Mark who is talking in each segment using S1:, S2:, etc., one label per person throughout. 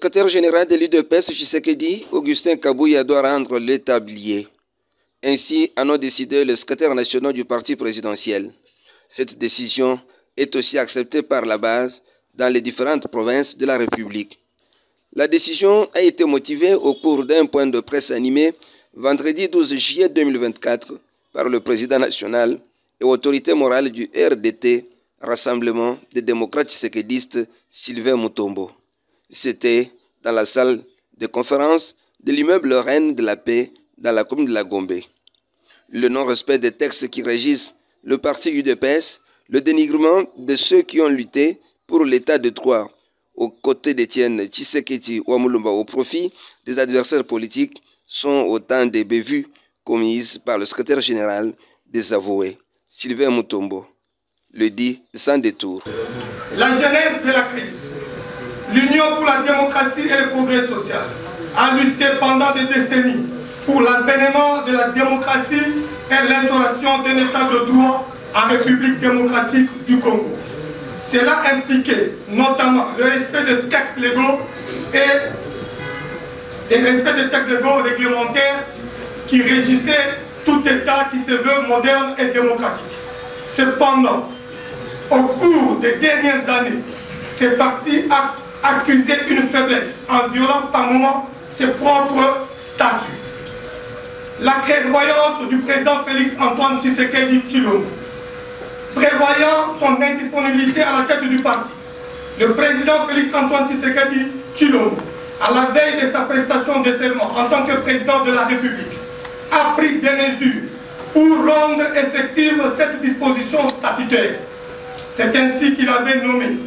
S1: secrétaire général de l'UDPS, Tshisekedi, Augustin Kabouya, doit rendre le tablier. Ainsi en ont décidé les secrétaires nationaux du parti présidentiel. Cette décision est aussi acceptée par la base dans les différentes provinces de la République. La décision a été motivée au cours d'un point de presse animé vendredi 12 juillet 2024 par le président national et autorité morale du RDT, Rassemblement des démocrates tshisekédistes, Sylvain Mutombo. C'était dans la salle de conférence de l'immeuble Reine de la Paix dans la commune de la Gombe. Le non-respect des textes qui régissent le parti UDPS, le dénigrement de ceux qui ont lutté pour l'état de droit aux côtés d'Étienne Tshisekedi Ouamulumba au profit des adversaires politiques sont autant des bévues commises par le secrétaire général des avoués, Sylvain Mutombo, le dit sans détour.
S2: La genèse de la crise, l'Union pour la démocratie et le progrès social a lutté pendant des décennies pour l'avènement de la démocratie et l'instauration d'un état de droit en République démocratique du Congo. Cela impliquait notamment le respect des textes légaux et le respect des textes légaux réglementaires qui régissaient tout État qui se veut moderne et démocratique. Cependant, au cours des dernières années, ces partis a accusé une faiblesse en violant par moments ses propres statuts. La clairvoyance du président Félix Antoine Tshisekedi Tshilombo, prévoyant son indisponibilité à la tête du parti, le président Félix Antoine Tshisekedi Tshilombo, à la veille de sa prestation de serment en tant que président de la République, a pris des mesures pour rendre effective cette disposition statutaire. C'est ainsi qu'il avait nommé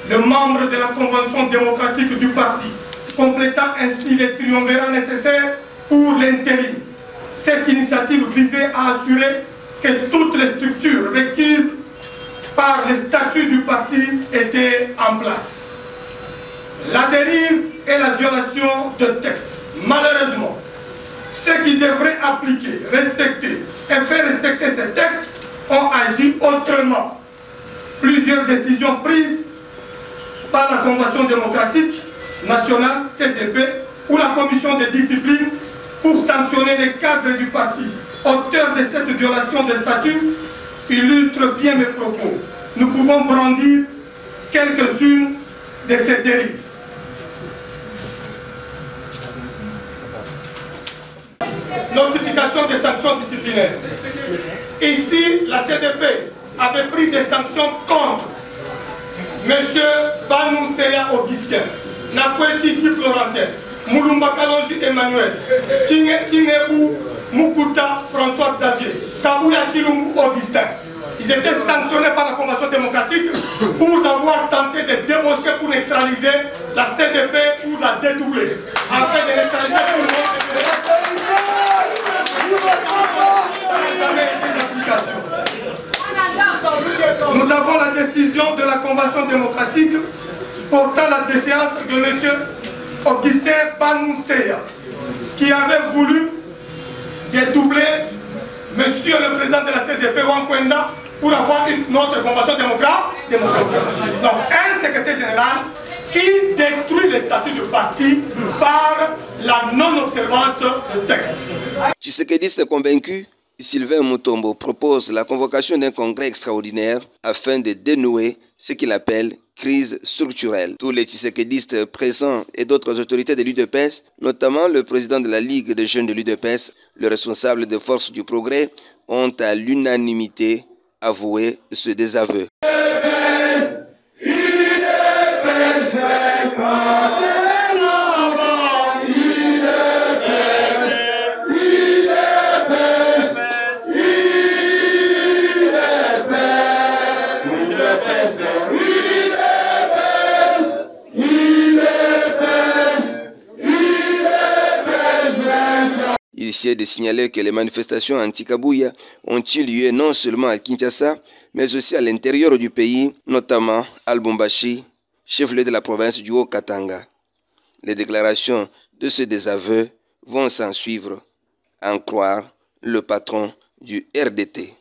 S2: le membre de la Convention démocratique du parti, complétant ainsi les triumvirats nécessaires pour l'intérim. Cette initiative visait à assurer que toutes les structures requises par les statuts du parti étaient en place. La dérive et la violation de textes, malheureusement, ceux qui devraient appliquer, respecter et faire respecter ces textes ont agi autrement. Plusieurs décisions prises par la Convention démocratique nationale, CDP, ou la commission de discipline pour sanctionner les cadres du parti auteurs de cette violation de statut illustrent bien mes propos. Nous pouvons brandir quelques-unes de ces dérives. Notification des sanctions disciplinaires. Ici, la CDP avait pris des sanctions contre M. Banouseya Augustin, Nakweti Guy Florentin, Moulumba Kalonji Emmanuel, Tingebou Mukuta François Xavier, Kabouya Tshilombo Augustin. Ils étaient sanctionnés par la Convention démocratique pour avoir tenté de débaucher pour neutraliser la CDP ou la dédoubler, afin de neutraliser tout le monde. Nous avons la décision de la Convention démocratique portant la déchéance de M. Augustin Banouseya, qui avait voulu dédoubler M. le président de la CDP, Wankwenda, pour avoir une autre convention démocratique. Donc, un secrétaire général qui détruit les statuts de parti par la non-observance de texte.
S1: Tshisekédiste convaincu, Sylvain Mutombo propose la convocation d'un congrès extraordinaire afin de dénouer ce qu'il appelle crise structurelle. Tous les tshisekédistes présents et d'autres autorités de l'UDPS, notamment le président de la Ligue des jeunes de l'UDPS, le responsable des forces du progrès, ont à l'unanimité avoué ce désaveu. Il est de signaler que les manifestations anti-Kabouya ont eu lieu non seulement à Kinshasa, mais aussi à l'intérieur du pays, notamment à Lubumbashi, chef-lieu de la province du Haut-Katanga. Les déclarations de ce désaveu vont s'en suivre, à en croire le patron du RDT.